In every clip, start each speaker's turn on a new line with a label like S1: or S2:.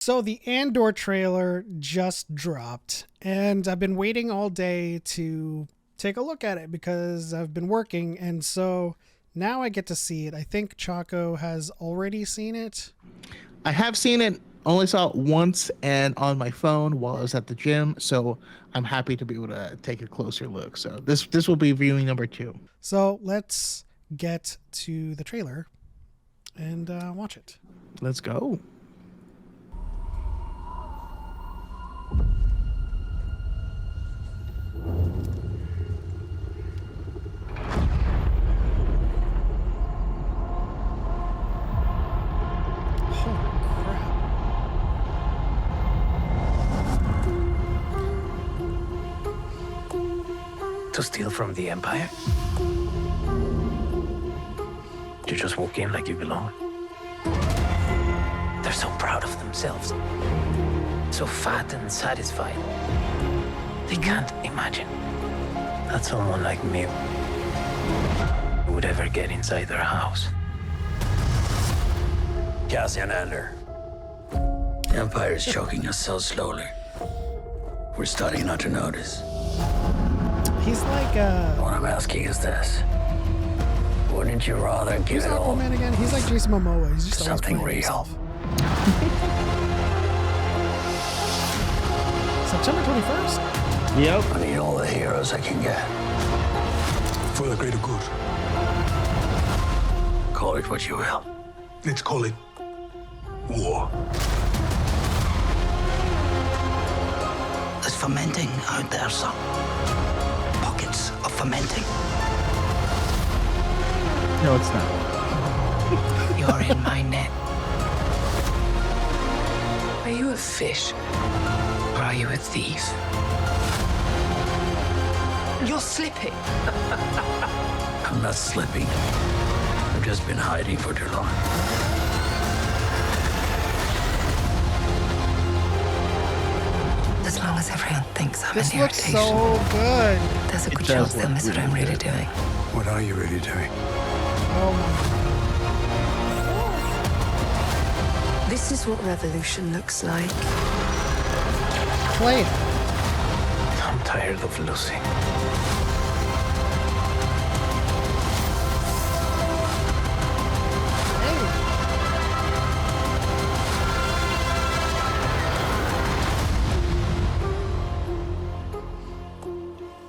S1: So the Andor trailer just dropped, and I've been waiting all day to take a look at it because I've been working, and so now I get to see it. I think Choco has already seen it.
S2: I have seen it. Only saw it once and on my phone while I was at the gym. So I'm happy to be able to take a closer look. So this will be viewing number 2.
S1: So let's get to the trailer and watch it.
S2: Let's go.
S1: Holy crap.
S3: To steal from the Empire? To just walk in like you belong? They're so proud of themselves. So fat and satisfied. They can't imagine that someone like me would ever get inside their house.
S4: Cassian Andor. The Empire is choking us so slowly. We're starting not to notice.
S1: He's like
S4: What I'm asking is this. Wouldn't you rather give
S1: who's
S4: it all
S1: Aquaman again? He's like Jason Momoa. He's just always
S4: something
S1: playing
S4: real?
S1: himself. September 21st?
S2: Yep.
S4: I need all the heroes I can get.
S5: For the greater good.
S4: Call it what you will.
S5: Let's call it war.
S4: There's fermenting out there, son. Pockets of fermenting.
S2: No, it's not.
S3: You're in my net. Are you a fish? Or are you a thief? You're slipping.
S4: I'm not slipping. I've just been hiding for too long.
S6: As long as everyone thinks I'm
S1: This
S6: an
S1: looks
S6: irritation,
S1: so good.
S6: there's a good
S2: does
S6: chance they'll
S2: look
S6: miss what
S2: really
S6: I'm really
S2: good.
S6: doing.
S5: What are you really doing?
S1: Oh my.
S6: This is what revolution looks like.
S1: Play it.
S3: I'm tired of losing.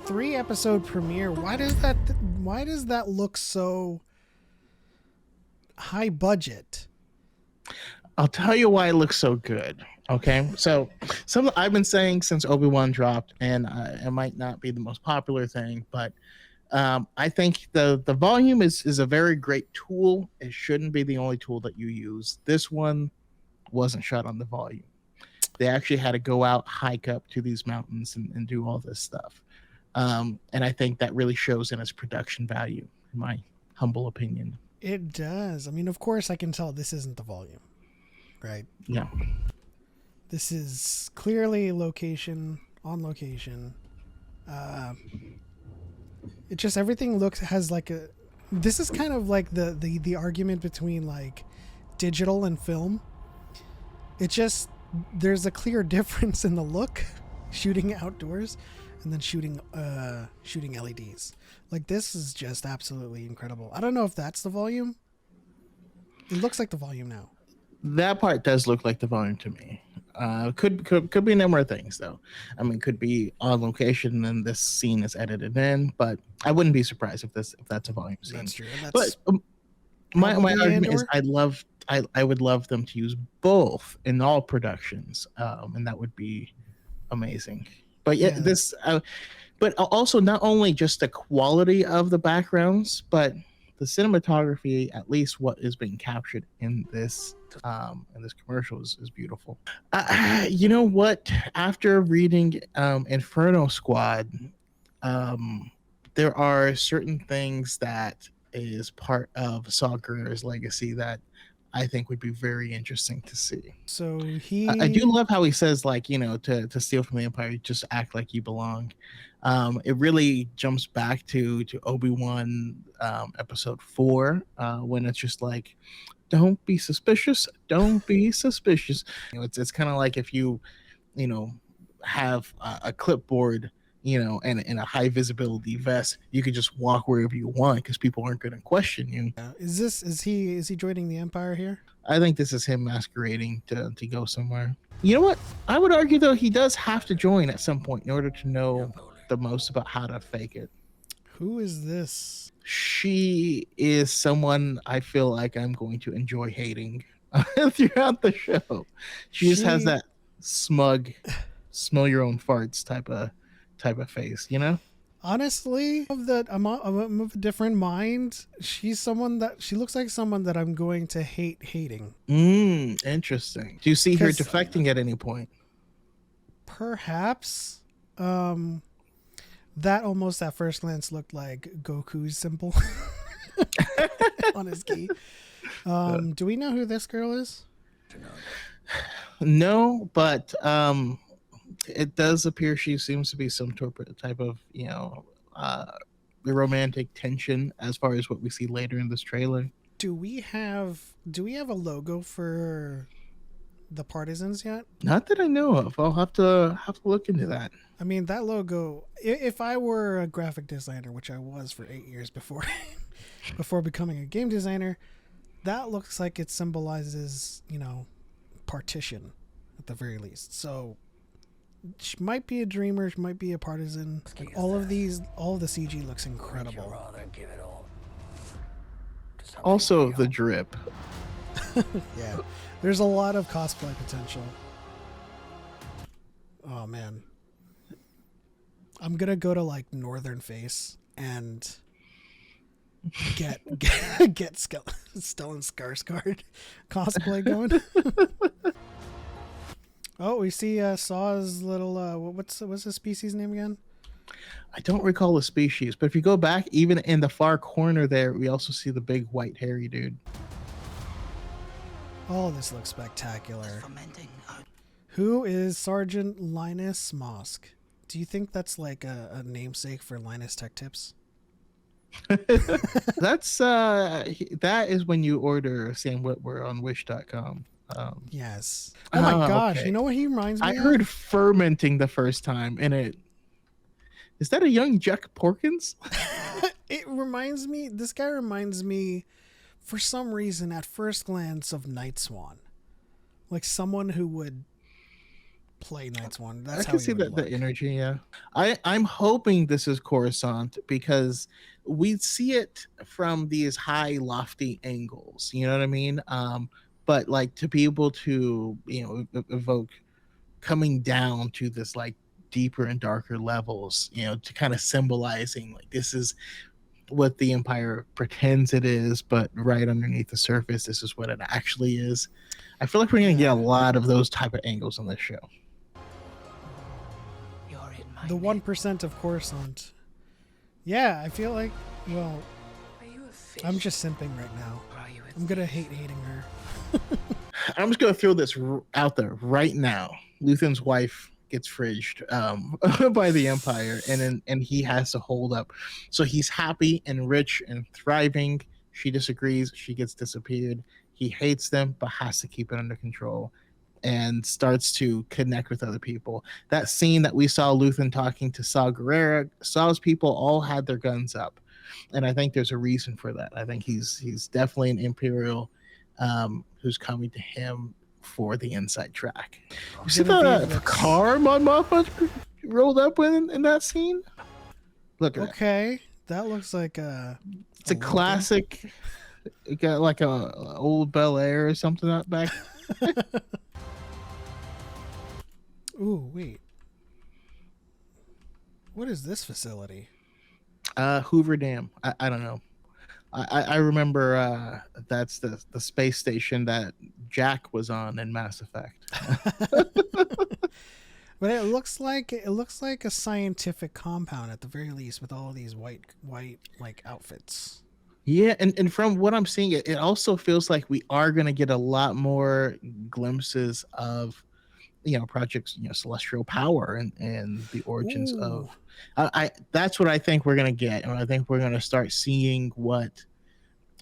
S1: Three episode premiere. Why does that look so high budget?
S2: I'll tell you why it looks so good. Okay, so I've been saying since Obi-Wan dropped, and it might not be the most popular thing, but I think the volume is a very great tool. It shouldn't be the only tool that you use. This one wasn't shot on the volume. They actually had to go out, hike up to these mountains, and do all this stuff. And I think that really shows in its production value, in my humble opinion.
S1: It does. I mean, of course, I can tell this isn't the volume, right?
S2: Yeah.
S1: This is clearly on location. It just everything has like a. This is kind of like the argument between like digital and film. It just there's a clear difference in the look, shooting outdoors, and then shooting LEDs. Like this is just absolutely incredible. I don't know if that's the volume. It looks like the volume now.
S2: That part does look like the volume to me. Could be a number of things though. I mean, could be on location and this scene is edited in, but I wouldn't be surprised if that's a volume scene.
S1: That's true. And
S2: But
S1: that's
S2: my
S1: probably
S2: argument is
S1: Andor?
S2: I would love them to use both in all productions, and that would be amazing. But yeah,
S1: Yeah.
S2: but also not only just the quality of the backgrounds, but the cinematography, at least what is being captured in this commercial is beautiful. You know what? After reading Inferno Squad, there are certain things that is part of Saw Gerrera's legacy that I think would be very interesting to see.
S1: So
S2: I do love how he says, like, to steal from the Empire, you just act like you belong. It really jumps back to Obi-Wan episode 4 when it's just like, don't be suspicious, don't be suspicious. It's kind of like if you know have a clipboard, and in a high visibility vest, you could just walk wherever you want because people aren't going to question you.
S1: Is he joining the Empire here?
S2: I think this is him masquerading to go somewhere. You know what? I would argue though he does have to join at some point in order to know the most about how to fake it.
S1: Who is this?
S2: She is someone I feel like I'm going to enjoy hating throughout the show. She just has that smug, smell your own farts type of face,
S1: Honestly, I'm of a different mind. She looks like someone that I'm going to hate hating.
S2: Interesting. Do you see her
S1: 'Cause-
S2: defecting at any point?
S1: Perhaps. That almost at first glance looked like Goku's symbol on his gi. Do we know who this girl is?
S2: No, but it does appear she seems to be some type of romantic tension as far as what we see later in this trailer.
S1: Do we have a logo for the Partisans yet?
S2: Not that I know of. I'll have to look into that.
S1: I mean, that logo, if I were a graphic designer, which I was for 8 years before before becoming a game designer, that looks like it symbolizes, partition at the very least. So she might be a dreamer, she might be a partisan. All of the CG looks incredible.
S2: Also, the drip.
S1: Yeah, there's a lot of cosplay potential. Oh man, I'm gonna go to like Northern Face and get Stellan Skarsgård cosplay going. Oh, we see Saw's little what's his species name again?
S2: I don't recall the species, but if you go back, even in the far corner there, we also see the big white hairy dude.
S1: Oh, this looks spectacular. Who is Sergeant Linus Mosk? Do you think that's like a namesake for Linus Tech Tips?
S2: That's that is when you order Sam Witwer on Wish.com.
S1: Yes. Oh my gosh!
S2: Okay.
S1: You know what he reminds me
S2: I
S1: of?
S2: heard fermenting the first time, and is that a young Jack Porkins?
S1: This guy reminds me, for some reason, at first glance, of Night Swan. Like someone who would play Night Swan. That's
S2: I
S1: how
S2: can
S1: he
S2: see
S1: would
S2: the
S1: look.
S2: energy, yeah. I'm hoping this is Coruscant because we see it from these high, lofty angles. You know what I mean? But like to be able to, evoke coming down to this like deeper and darker levels, to kind of symbolizing like this is what the Empire pretends it is, but right underneath the surface, this is what it actually is. I feel like we're gonna get a lot of those type of angles on this show.
S1: The 1% of Coruscant. Yeah, I feel like, well, I'm just simping right now. I'm gonna hating her.
S2: I'm just gonna throw this out there right now. Luthen's wife gets fridged by the Empire, and he has to hold up. So he's happy and rich and thriving. She disagrees. She gets disappeared. He hates them, but has to keep it under control, and starts to connect with other people. That scene that we saw Luthen talking to Saw Gerrera, Saw's people all had their guns up, and I think there's a reason for that. I think he's definitely an Imperial who's coming to him for the inside track. You see the car my mom rolled up in that scene? Look at
S1: Okay, that looks like a.
S2: it's a classic. It got like a old Bel Air or something out back.
S1: Ooh, wait. What is this facility?
S2: Hoover Dam. I don't know. I remember that's the space station that Jack was on in Mass Effect.
S1: But it looks like a scientific compound at the very least, with all of these white like outfits.
S2: Yeah, and from what I'm seeing, it also feels like we are going to get a lot more glimpses of projects, celestial power and the origins
S1: Ooh.
S2: of. I That's what I think we're gonna get, and I think we're gonna start seeing what,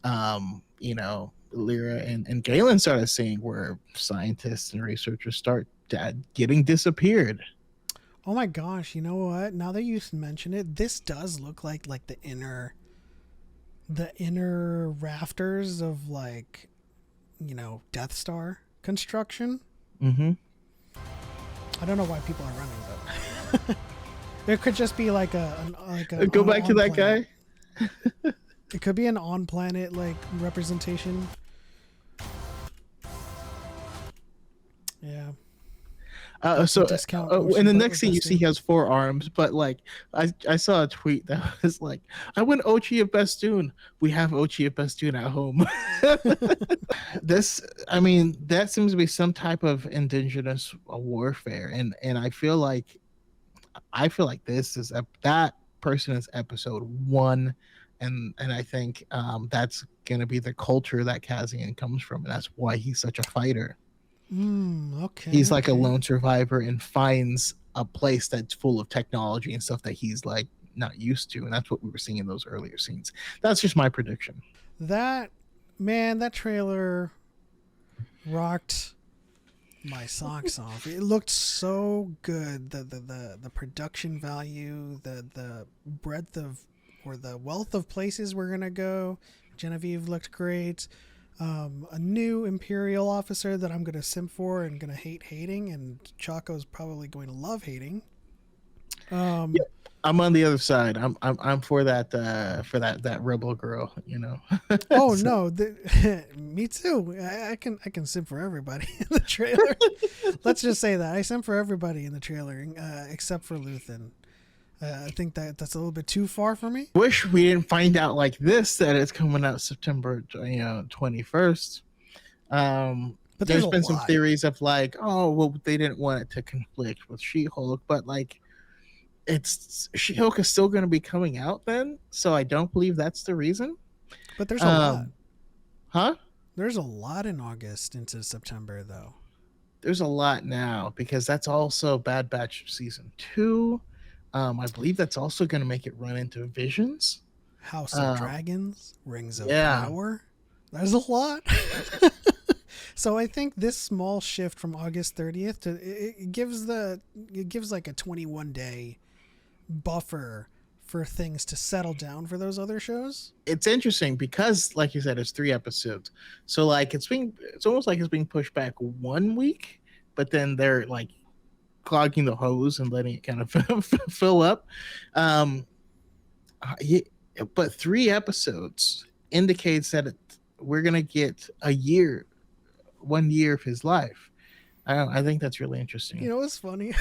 S2: Lyra and Galen started seeing, where scientists and researchers start getting disappeared.
S1: Oh my gosh, you know what? Now that you mention it, this does look like the inner rafters of Death Star construction.
S2: Mm-hmm.
S1: I don't know why people are running though. It could just be like a
S2: Go back to that
S1: on-planet.
S2: guy.
S1: It could be an on-planet representation. Yeah.
S2: So
S1: Discount
S2: in the
S1: Ocean
S2: next scene, you
S1: Best
S2: see he has 4 arms, but I saw a tweet that was like, "I went Ochi of Bestoon. We have Ochi of Bestoon at home." That seems to be some type of indigenous warfare, and I feel like this is that person is episode 1, and I think that's gonna be the culture that Kazian comes from, and that's why he's such a fighter.
S1: Okay.
S2: He's like a
S1: okay.
S2: lone survivor and finds a place that's full of technology and stuff that he's like not used to, and that's what we were seeing in those earlier scenes. That's just my prediction.
S1: That trailer rocked my socks off. It looked so good. The production value, the breadth of, or the wealth of places we're gonna go. Genevieve looked great. A new Imperial officer that I'm gonna simp for and gonna hate hating, and Choco's probably going to love hating.
S2: Yeah, I'm on the other side. I'm for that rebel girl.
S1: Oh
S2: So,
S1: no, me too. I can simp for everybody in the trailer. Let's just say that I simp for everybody in the trailer, except for Luthen. I think that's a little bit too far for me.
S2: wish we didn't find out like this that it's coming out September 21st.
S1: But
S2: There's
S1: there's a
S2: been some
S1: lot.
S2: theories of like, oh well, they didn't want it to conflict with She-Hulk, but like, it's She-Hulk is still going to be coming out then, so I don't believe that's the reason.
S1: But there's a lot.
S2: Huh?
S1: There's a lot in August into September, though.
S2: There's a lot now because that's also Bad Batch season 2. I believe that's also going to make it run into Visions.
S1: House of Dragons, Rings of
S2: yeah.
S1: Power. There's a lot. So I think this small shift from August 30th to it gives like a 21-day buffer for things to settle down for those other shows.
S2: It's interesting because, like you said, it's 3 episodes, so like it's almost like it's being pushed back 1 week, but then they're like clogging the hose and letting it kind of fill up. But 3 episodes indicates that we're gonna get a year, 1 year of his life. I think that's really interesting.
S1: You know what's funny?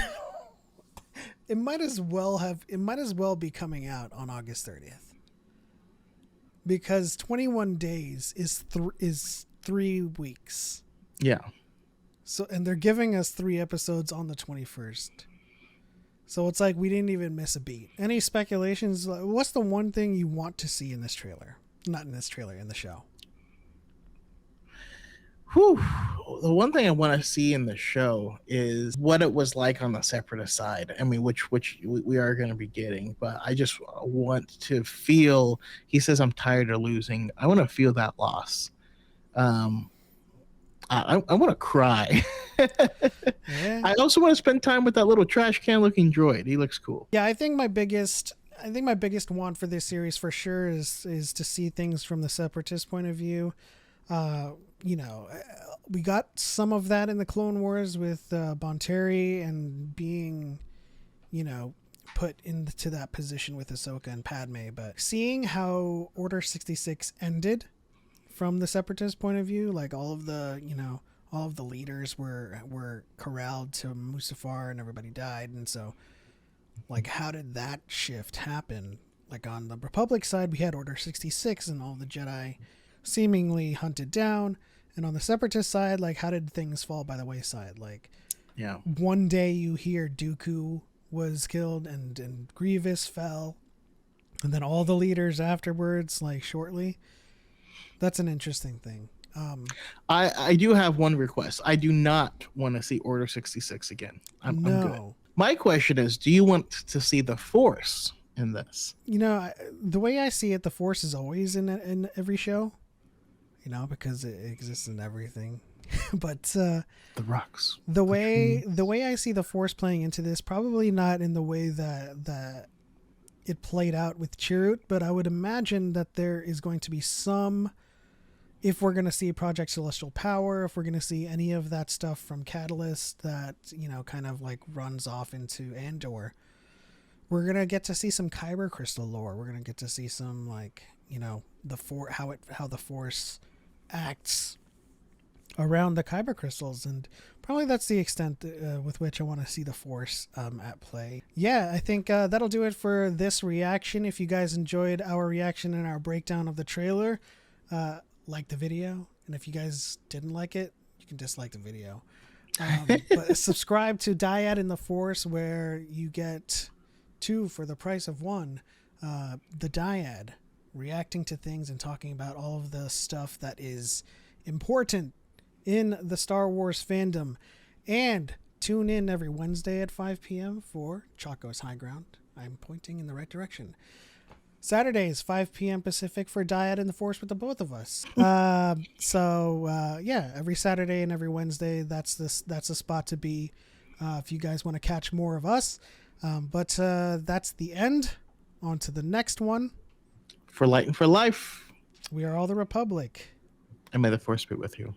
S1: It might as well be coming out on August 30th, because 21 days is 3 weeks.
S2: Yeah.
S1: So, and they're giving us 3 episodes on the 21st. So it's like we didn't even miss a beat. Any speculations? What's the one thing you want to see in this trailer? Not in this trailer, in the show.
S2: Whew. The one thing I want to see in the show is what it was like on the Separatist side. I mean, which we are going to be getting, but I just want to feel. He says, "I'm tired of losing." I want to feel that loss. I want to cry.
S1: Yeah.
S2: I also want to spend time with that little trash can looking droid. He looks cool.
S1: Yeah, I think my biggest want for this series for sure is to see things from the Separatist point of view. We got some of that in the Clone Wars with Bonteri and being, put into that position with Ahsoka and Padme. But seeing how Order 66 ended from the Separatist point of view, like all of the leaders were corralled to Mustafar and everybody died, and so like how did that shift happen? Like on the Republic side, we had Order 66 and all the Jedi seemingly hunted down, and on the Separatist side, like how did things fall by the wayside? Like,
S2: Yeah.
S1: one day you hear Dooku was killed and Grievous fell, and then all the leaders afterwards, like shortly. That's an interesting thing.
S2: I do have one request. I do not want to see Order 66 again. I'm good.
S1: No.
S2: My question is, do you want to see the Force in this?
S1: The way I see it, the Force is always in every show. Because it exists in everything. But
S2: The rocks.
S1: the way I see the Force playing into this, probably not in the way that it played out with Chirrut, but I would imagine that there is going to be some, if we're going to see Project Celestial Power, if we're going to see any of that stuff from Catalyst that, kind of like runs off into Andor, we're going to get to see some Kyber crystal lore. We're going to get to see some, like, how the Force acts around the Kyber crystals, and probably that's the extent with which I want to see the Force at play. Yeah, I think that'll do it for this reaction. If you guys enjoyed our reaction and our breakdown of the trailer, like the video, and if you guys didn't like it, you can dislike the video. But subscribe to DYAD in the Force, where you get 2 for the price of 1. The DYAD, reacting to things and talking about all of the stuff that is important in the Star Wars fandom. And tune in every Wednesday at 5 p.m. for Choco's High Ground. I'm pointing in the right direction. Saturdays, 5 p.m. Pacific for DYAD in the Force with the both of us. Yeah, every Saturday and every Wednesday, that's the spot to be if you guys want to catch more of us. But that's the end. On to the next one.
S2: For light and for life.
S1: We are all the Republic.
S2: And may the Force be with you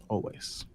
S2: always.